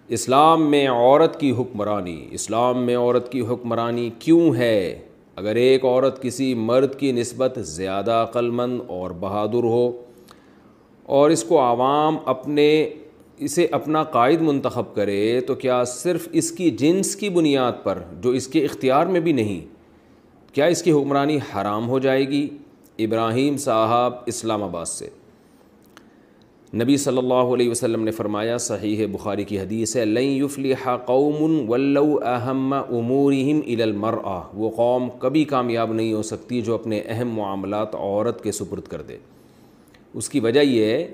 اسلام میں عورت کی حکمرانی، اسلام میں عورت کی حکمرانی کیوں ہے؟ اگر ایک عورت کسی مرد کی نسبت زیادہ عقل مند اور بہادر ہو اور اس کو عوام اسے اپنا قائد منتخب کرے، تو کیا صرف اس کی جنس کی بنیاد پر جو اس کے اختیار میں بھی نہیں، کیا اس کی حکمرانی حرام ہو جائے گی؟ ابراہیم صاحب اسلام آباد سے۔ نبی صلی اللہ علیہ وسلم نے فرمایا، صحیح بخاری کی حدیث ہے، لن یفلح قوم ولوا اہم امورہم الی المرأة، وہ قوم کبھی کامیاب نہیں ہو سکتی جو اپنے اہم معاملات عورت کے سپرد کر دے۔ اس کی وجہ یہ ہے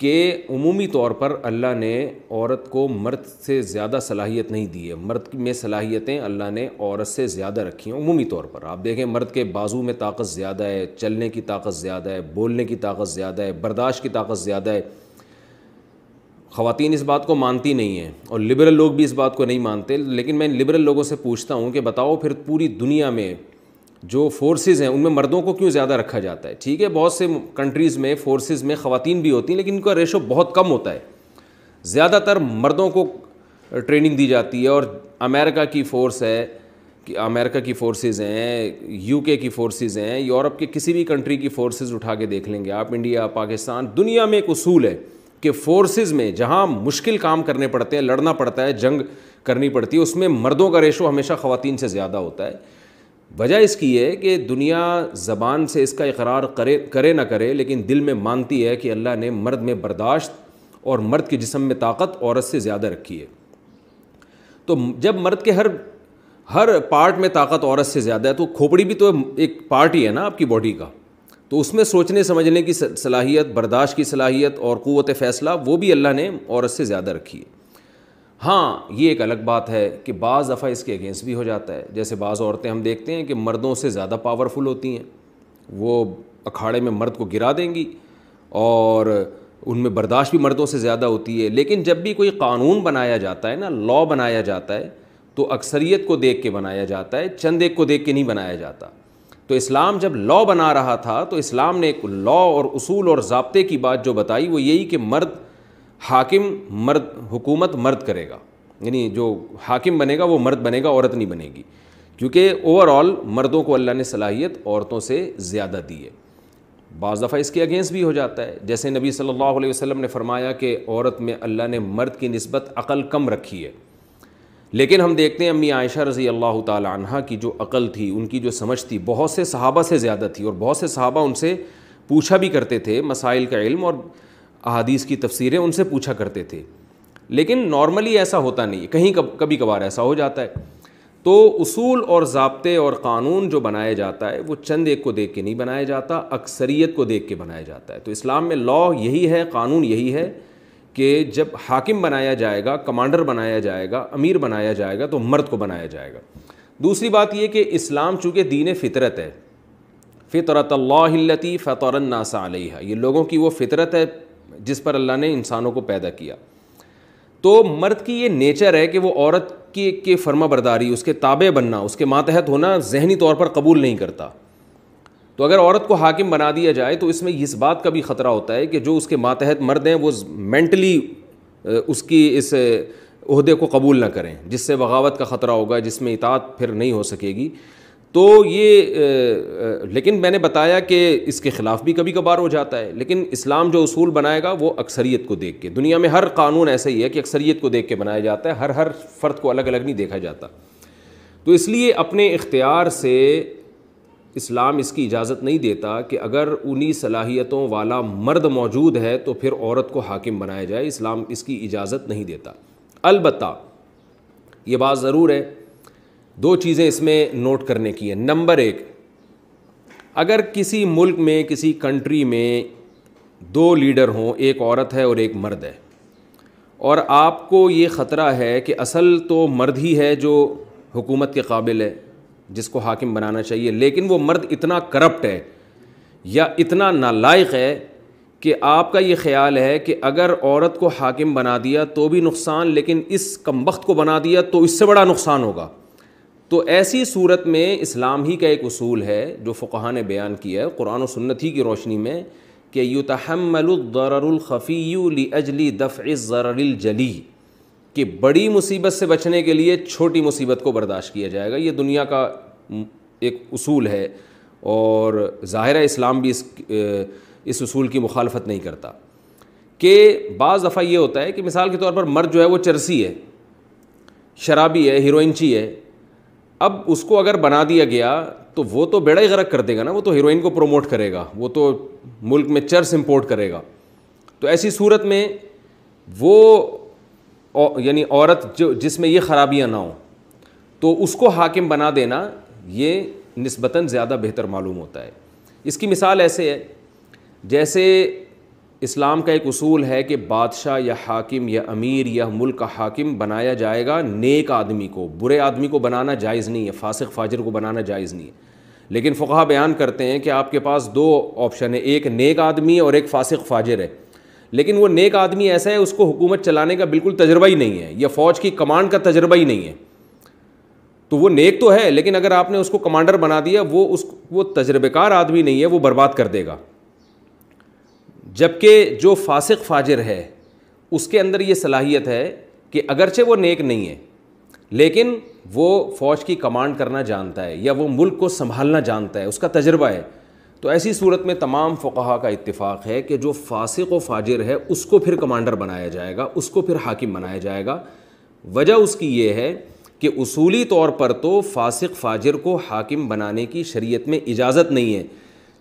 کہ عمومی طور پر اللہ نے عورت کو مرد سے زیادہ صلاحیت نہیں دی ہے، مرد میں صلاحیتیں اللہ نے عورت سے زیادہ رکھی ہیں عمومی طور پر۔ آپ دیکھیں مرد کے بازو میں طاقت زیادہ ہے، چلنے کی طاقت زیادہ ہے، بولنے کی طاقت زیادہ ہے، برداشت کی طاقت زیادہ ہے۔ خواتین اس بات کو مانتی نہیں ہیں اور لبرل لوگ بھی اس بات کو نہیں مانتے، لیکن میں لبرل لوگوں سے پوچھتا ہوں کہ بتاؤ پھر پوری دنیا میں جو فورسز ہیں ان میں مردوں کو کیوں زیادہ رکھا جاتا ہے؟ ٹھیک ہے، بہت سے کنٹریز میں فورسز میں خواتین بھی ہوتی ہیں لیکن ان کا ریشو بہت کم ہوتا ہے، زیادہ تر مردوں کو ٹریننگ دی جاتی ہے۔ اور امریکہ کی فورس ہے، امریکہ کی فورسز ہیں، یو کے کی فورسز ہیں، یورپ کے کسی بھی کنٹری کی فورسز اٹھا کے دیکھ لیں گے آپ، انڈیا، پاکستان، دنیا میں ایک اصول ہے کہ فورسز میں جہاں مشکل کام کرنے پڑتے ہیں، لڑنا پڑتا ہے، جنگ کرنی پڑتی ہے، اس میں مردوں کا ریشو ہمیشہ خواتین سے زیادہ ہوتا ہے۔ وجہ اس کی ہے کہ دنیا زبان سے اس کا اقرار کرے نہ کرے لیکن دل میں مانتی ہے کہ اللہ نے مرد میں برداشت اور مرد کے جسم میں طاقت عورت سے زیادہ رکھی ہے۔ تو جب مرد کے ہر پارٹ میں طاقت عورت سے زیادہ ہے تو کھوپڑی بھی تو ایک پارٹ ہی ہے نا آپ کی باڈی کا، تو اس میں سوچنے سمجھنے کی صلاحیت، برداشت کی صلاحیت اور قوت فیصلہ وہ بھی اللہ نے عورت سے زیادہ رکھی ہے۔ ہاں یہ ایک الگ بات ہے کہ بعض دفعہ اس کے اگینسٹ بھی ہو جاتا ہے، جیسے بعض عورتیں ہم دیکھتے ہیں کہ مردوں سے زیادہ پاورفل ہوتی ہیں، وہ اکھاڑے میں مرد کو گرا دیں گی اور ان میں برداشت بھی مردوں سے زیادہ ہوتی ہے۔ لیکن جب بھی کوئی قانون بنایا جاتا ہے نا، لا بنایا جاتا ہے، تو اکثریت کو دیکھ کے بنایا جاتا ہے، چند ایک کو دیکھ کے نہیں بنایا جاتا۔ تو اسلام جب لا بنا رہا تھا تو اسلام نے ایک لا اور اصول اور ضابطے کی بات جو بتائی وہ یہی کہ مرد حاکم، مرد حکومت مرد کرے گا، یعنی جو حاکم بنے گا وہ مرد بنے گا، عورت نہیں بنے گی، کیونکہ اوور آل مردوں کو اللہ نے صلاحیت عورتوں سے زیادہ دی ہے۔ بعض دفعہ اس کے اگینسٹ بھی ہو جاتا ہے، جیسے نبی صلی اللہ علیہ وسلم نے فرمایا کہ عورت میں اللہ نے مرد کی نسبت عقل کم رکھی ہے، لیکن ہم دیکھتے ہیں امی عائشہ رضی اللہ تعالی عنہا کی جو عقل تھی، ان کی جو سمجھ تھی بہت سے صحابہ سے زیادہ تھی، اور بہت سے صحابہ ان سے پوچھا بھی کرتے تھے، مسائل کا علم اور احادیث کی تفسیریں ان سے پوچھا کرتے تھے، لیکن نارملی ایسا ہوتا نہیں ہے، کہیں کبھی کبھار ایسا ہو جاتا ہے۔ تو اصول اور ضابطے اور قانون جو بنایا جاتا ہے وہ چند ایک کو دیکھ کے نہیں بنایا جاتا، اکثریت کو دیکھ کے بنایا جاتا ہے۔ تو اسلام میں لا یہی ہے، قانون یہی ہے کہ جب حاکم بنایا جائے گا، کمانڈر بنایا جائے گا، امیر بنایا جائے گا تو مرد کو بنایا جائے گا۔ دوسری بات یہ کہ اسلام چونکہ دین فطرت ہے، فطرت اللہ التی فطر الناس علیہا، یہ لوگوں کی وہ فطرت ہے جس پر اللہ نے انسانوں کو پیدا کیا، تو مرد کی یہ نیچر ہے کہ وہ عورت کی فرما برداری، اس کے تابع بننا، اس کے ماتحت ہونا ذہنی طور پر قبول نہیں کرتا۔ تو اگر عورت کو حاکم بنا دیا جائے تو اس میں اس بات کا بھی خطرہ ہوتا ہے کہ جو اس کے ماتحت مرد ہیں وہ مینٹلی اس کی اس عہدے کو قبول نہ کریں، جس سے بغاوت کا خطرہ ہوگا، جس میں اطاعت پھر نہیں ہو سکے گی۔ تو یہ لیکن میں نے بتایا کہ اس کے خلاف بھی کبھی کبھار ہو جاتا ہے، لیکن اسلام جو اصول بنائے گا وہ اکثریت کو دیکھ کے، دنیا میں ہر قانون ایسا ہی ہے کہ اکثریت کو دیکھ کے بنایا جاتا ہے، ہر فرد کو الگ الگ نہیں دیکھا جاتا۔ تو اس لیے اپنے اختیار سے اسلام اس کی اجازت نہیں دیتا کہ اگر انہی صلاحیتوں والا مرد موجود ہے تو پھر عورت کو حاکم بنایا جائے، اسلام اس کی اجازت نہیں دیتا۔ البتہ یہ بات ضرور ہے، دو چیزیں اس میں نوٹ کرنے کی ہیں۔ نمبر ایک، اگر کسی ملک میں، کسی کنٹری میں دو لیڈر ہوں، ایک عورت ہے اور ایک مرد ہے، اور آپ کو یہ خطرہ ہے کہ اصل تو مرد ہی ہے جو حکومت کے قابل ہے، جس کو حاکم بنانا چاہیے، لیکن وہ مرد اتنا کرپٹ ہے یا اتنا نالائق ہے کہ آپ کا یہ خیال ہے کہ اگر عورت کو حاکم بنا دیا تو بھی نقصان، لیکن اس کمبخت کو بنا دیا تو اس سے بڑا نقصان ہوگا۔ تو ایسی صورت میں اسلام ہی کا ایک اصول ہے جو فقہاء نے بیان کیا ہے قرآن و سنت ہی کی روشنی میں کہ یتحمل الضرر الخفی لأجل دفع الضرر الجلی، کہ بڑی مصیبت سے بچنے کے لیے چھوٹی مصیبت کو برداشت کیا جائے گا. یہ دنیا کا ایک اصول ہے اور ظاہر اسلام بھی اس اصول کی مخالفت نہیں کرتا. کہ بعض دفعہ یہ ہوتا ہے کہ مثال کے طور پر مرد جو ہے وہ چرسی ہے, شرابی ہے, ہیروئنچی ہے. اب اس کو اگر بنا دیا گیا تو وہ تو بیڑا ہی غرق کر دے گا نا, وہ تو ہیروئن کو پروموٹ کرے گا, وہ تو ملک میں چرس امپورٹ کرے گا. تو ایسی صورت میں وہ یعنی عورت جس میں یہ خرابیاں نہ ہوں تو اس کو حاکم بنا دینا یہ نسبتاً زیادہ بہتر معلوم ہوتا ہے. اس کی مثال ایسے ہے جیسے اسلام کا ایک اصول ہے کہ بادشاہ یا حاکم یا امیر یا ملک کا حاکم بنایا جائے گا نیک آدمی کو, برے آدمی کو بنانا جائز نہیں ہے, فاسق فاجر کو بنانا جائز نہیں ہے. لیکن فقہا بیان کرتے ہیں کہ آپ کے پاس دو آپشن ہے, ایک نیک آدمی اور ایک فاسق فاجر ہے. لیکن وہ نیک آدمی ایسا ہے اس کو حکومت چلانے کا بالکل تجربہ ہی نہیں ہے, یا فوج کی کمانڈ کا تجربہ ہی نہیں ہے. تو وہ نیک تو ہے لیکن اگر آپ نے اس کو کمانڈر بنا دیا, وہ تجربہ کار آدمی نہیں ہے, وہ برباد کر دے گا. جبکہ جو فاسق فاجر ہے اس کے اندر یہ صلاحیت ہے کہ اگرچہ وہ نیک نہیں ہے لیکن وہ فوج کی کمانڈ کرنا جانتا ہے یا وہ ملک کو سنبھالنا جانتا ہے, اس کا تجربہ ہے. تو ایسی صورت میں تمام فقہا کا اتفاق ہے کہ جو فاسق و فاجر ہے اس کو پھر کمانڈر بنایا جائے گا, اس کو پھر حاکم بنایا جائے گا. وجہ اس کی یہ ہے کہ اصولی طور پر تو فاسق فاجر کو حاکم بنانے کی شریعت میں اجازت نہیں ہے,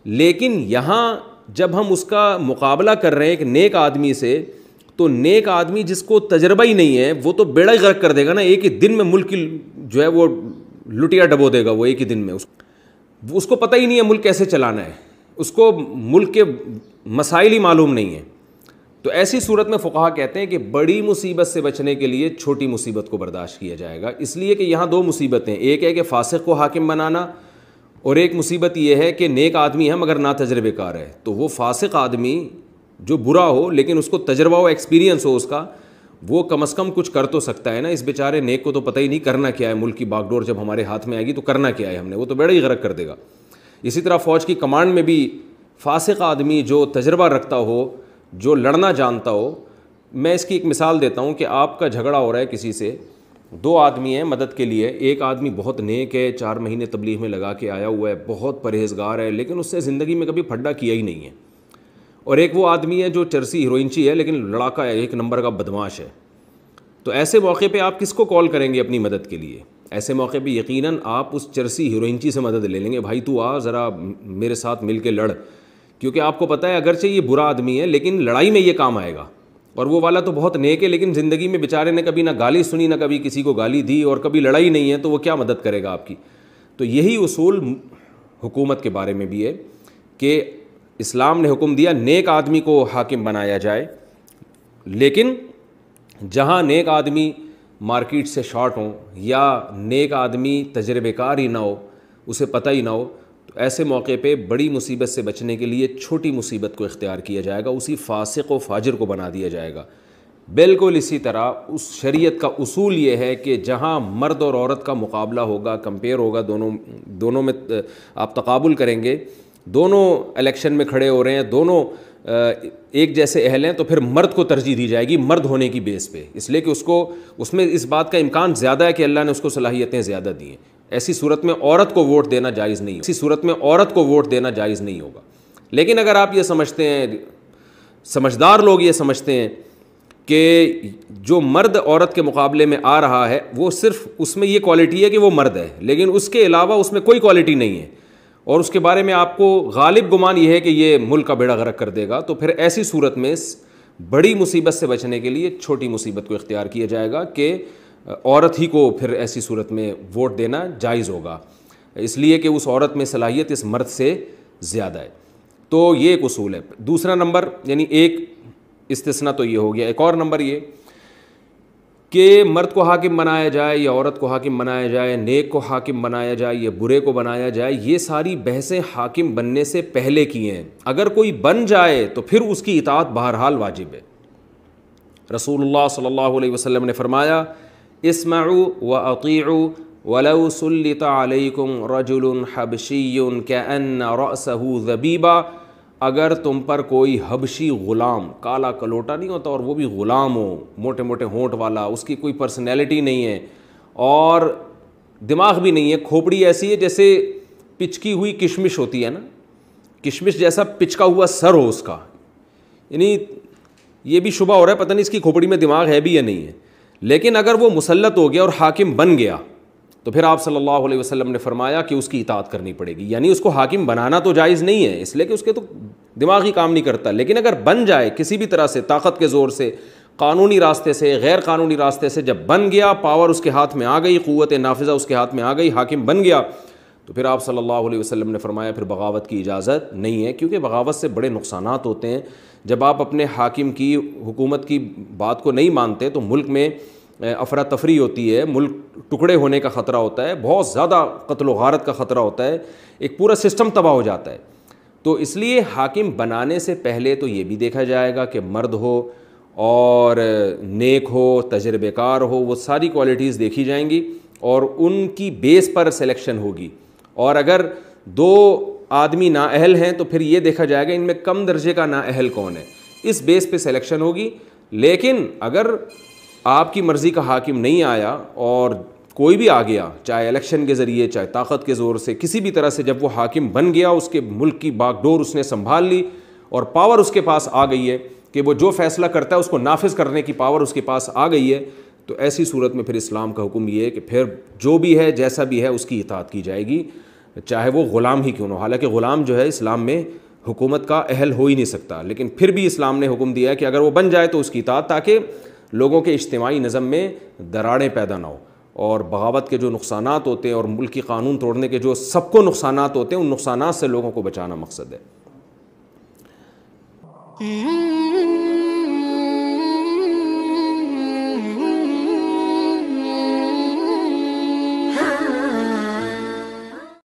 لیکن یہاں جب ہم اس کا مقابلہ کر رہے ہیں ایک نیک آدمی سے, تو نیک آدمی جس کو تجربہ ہی نہیں ہے وہ تو بیڑا ہی غرق کر دے گا نا, ایک ہی دن میں ملک کی جو ہے وہ لٹیا ڈبو دے گا. وہ ایک ہی دن میں اس کو پتہ ہی نہیں ہے ملک کیسے چلانا ہے, اس کو ملک کے مسائل ہی معلوم نہیں ہے. تو ایسی صورت میں فقہا کہتے ہیں کہ بڑی مصیبت سے بچنے کے لیے چھوٹی مصیبت کو برداشت کیا جائے گا, اس لیے کہ یہاں دو مصیبتیں, ایک ہے کہ فاسق کو حاکم بنانا اور ایک مصیبت یہ ہے کہ نیک آدمی ہے مگر نا تجربے کار ہے. تو وہ فاسق آدمی جو برا ہو لیکن اس کو تجربہ ہو, ایکسپیرینس ہو اس کا, وہ کم از کم کچھ کر تو سکتا ہے نا. اس بیچارے نیک کو تو پتہ ہی نہیں کرنا کیا ہے, ملک کی باغ ڈور جب ہمارے ہاتھ میں آئے گی تو کرنا کیا ہے ہم نے, وہ تو بیڑا ہی غرق کر دے گا. اسی طرح فوج کی کمانڈ میں بھی فاسق آدمی جو تجربہ رکھتا ہو, جو لڑنا جانتا ہو. میں اس کی ایک مثال دیتا ہوں کہ آپ کا جھگڑا ہو رہا ہے کسی سے, دو آدمی ہیں مدد کے لیے, ایک آدمی بہت نیک ہے, 4 مہینے تبلیغ میں لگا کے آیا ہوا ہے, بہت پرہیزگار ہے لیکن اس سے زندگی میں کبھی پھڈا کیا ہی نہیں ہے, اور ایک وہ آدمی ہے جو چرسی ہیروئنچی ہے لیکن لڑاکا ہے, ایک نمبر کا بدماش ہے. تو ایسے موقع پہ آپ کس کو کال کریں گے اپنی مدد کے لیے؟ ایسے موقع پہ یقیناً آپ اس چرسی ہیروئنچی سے مدد لے لیں گے, بھائی تو آ ذرا میرے ساتھ مل کے لڑ, کیونکہ آپ کو پتہ ہے اگرچہ یہ برا آدمی ہے لیکن لڑائی میں یہ کام آئے گا. اور وہ والا تو بہت نیک ہے لیکن زندگی میں بیچارے نے کبھی نہ گالی سنی نہ کبھی کسی کو گالی دی اور کبھی لڑائی نہیں ہے, تو وہ کیا مدد کرے گا آپ کی؟ تو یہی اصول حکومت کے بارے میں بھی ہے کہ اسلام نے حکم دیا نیک آدمی کو حاکم بنایا جائے, لیکن جہاں نیک آدمی مارکیٹ سے شارٹ ہوں یا نیک آدمی تجربے کار ہی نہ ہو, اسے پتہ ہی نہ ہو, تو ایسے موقع پہ بڑی مصیبت سے بچنے کے لیے چھوٹی مصیبت کو اختیار کیا جائے گا, اسی فاسق و فاجر کو بنا دیا جائے گا. بالکل اسی طرح اس شریعت کا اصول یہ ہے کہ جہاں مرد اور عورت کا مقابلہ ہوگا, کمپیئر ہوگا, دونوں میں آپ تقابل کریں گے, دونوں الیکشن میں کھڑے ہو رہے ہیں, دونوں ایک جیسے اہل ہیں, تو پھر مرد کو ترجیح دی جائے گی مرد ہونے کی بیس پہ, اس لیے کہ اس میں اس بات کا امکان زیادہ ہے کہ اللہ نے اس کو صلاحیتیں زیادہ دی ہیں. ایسی صورت میں عورت کو ووٹ دینا جائز نہیں, ایسی صورت میں عورت کو ووٹ دینا جائز نہیں ہوگا. لیکن اگر آپ یہ سمجھتے ہیں, سمجھدار لوگ یہ سمجھتے ہیں کہ جو مرد عورت کے مقابلے میں آ رہا ہے وہ صرف اس میں یہ کوالٹی ہے کہ وہ مرد ہے, لیکن اس کے علاوہ اس میں کوئی کوالٹی نہیں ہے, اور اس کے بارے میں آپ کو غالب گمان یہ ہے کہ یہ ملک کا بیڑا غرق کر دے گا, تو پھر ایسی صورت میں بڑی مصیبت سے بچنے کے لیے چھوٹی مصیبت کو اختیار کیا جائے گا کہ عورت ہی کو پھر ایسی صورت میں ووٹ دینا جائز ہوگا, اس لیے کہ اس عورت میں صلاحیت اس مرد سے زیادہ ہے. تو یہ ایک اصول ہے. دوسرا نمبر یعنی ایک استثناء تو یہ ہو گیا, ایک اور نمبر یہ کہ مرد کو حاکم بنایا جائے یا عورت کو حاکم بنایا جائے, نیک کو حاکم بنایا جائے یا برے کو بنایا جائے, یہ ساری بحثیں حاکم بننے سے پہلے کی ہیں. اگر کوئی بن جائے تو پھر اس کی اطاعت بہرحال واجب ہے. رسول اللہ صلی اللہ علیہ وسلم نے فرمایا اسمعوا واطیعوا ولو سلط علیکم رجل حبشی کأن رأسہ ذبیبہ اگر تم پر کوئی حبشی غلام، کالا کلوٹا نہیں ہوتا اور وہ بھی غلام ہو، موٹے موٹے ہونٹ والا، اس کی کوئی پرسنالٹی نہیں ہے اور دماغ بھی نہیں ہے، کھوپڑی ایسی ہے جیسے پچکی ہوئی کشمش ہوتی ہے نا، کشمش جیسا پچکا ہوا سر ہو اس کا، یعنی یہ بھی شبہ ہو رہا ہے پتہ نہیں اس کی کھوپڑی میں دماغ ہے بھی یا نہیں ہے. لیکن اگر وہ مسلط ہو گیا اور حاکم بن گیا تو پھر آپ صلی اللہ علیہ وسلم نے فرمایا کہ اس کی اطاعت کرنی پڑے گی. یعنی اس کو حاکم بنانا تو جائز نہیں ہے اس لیے کہ اس کے تو دماغ ہی کام نہیں کرتا، لیکن اگر بن جائے کسی بھی طرح سے، طاقت کے زور سے، قانونی راستے سے، غیر قانونی راستے سے، جب بن گیا، پاور اس کے ہاتھ میں آ گئی، قوت نافذہ اس کے ہاتھ میں آ گئی، حاکم بن گیا، تو پھر آپ صلی اللہ علیہ وسلم نے فرمایا پھر بغاوت کی اجازت نہیں ہے، کیونکہ بغاوت سے بڑے نقصانات ہوتے ہیں. جب آپ اپنے حاکم کی، حکومت کی بات کو نہیں مانتے تو ملک میں افراتفری ہوتی ہے، ملک ٹکڑے ہونے کا خطرہ ہوتا ہے، بہت زیادہ قتل و غارت کا خطرہ ہوتا ہے، ایک پورا سسٹم تباہ ہو جاتا ہے. تو اس لیے حاکم بنانے سے پہلے تو یہ بھی دیکھا جائے گا کہ مرد ہو اور نیک ہو، تجربے کار ہو، وہ ساری کوالٹیز دیکھی جائیں گی اور ان کی بیس پر سلیکشن ہوگی. اور اگر دو آدمی نااہل ہیں تو پھر یہ دیکھا جائے گا ان میں کم درجے کا نااہل کون ہے، اس بیس پہ سلیکشن ہوگی. لیکن اگر آپ کی مرضی کا حاکم نہیں آیا اور کوئی بھی آ گیا، چاہے الیکشن کے ذریعے، چاہے طاقت کے زور سے، کسی بھی طرح سے، جب وہ حاکم بن گیا، اس کے ملک کی باغ ڈور اس نے سنبھال لی اور پاور اس کے پاس آ گئی ہے کہ وہ جو فیصلہ کرتا ہے اس کو نافذ کرنے کی پاور اس کے پاس آ گئی ہے، تو ایسی صورت میں پھر اسلام کا حکم یہ ہے کہ پھر جو بھی ہے، جیسا بھی ہے، اس کی اطاعت کی جائے گی، چاہے وہ غلام ہی کیوں نہ ہو. حالانکہ غلام جو ہے اسلام میں حکومت کا اہل ہو ہی نہیں سکتا، لیکن پھر بھی اسلام نے حکم دیا ہے کہ اگر وہ بن جائے تو اس کی اطاعت، تاکہ لوگوں کے اجتماعی نظم میں دراڑیں پیدا نہ ہو. اور بغاوت کے جو نقصانات ہوتے ہیں اور ملکی قانون توڑنے کے جو سب کو نقصانات ہوتے ہیں، ان نقصانات سے لوگوں کو بچانا مقصد ہے.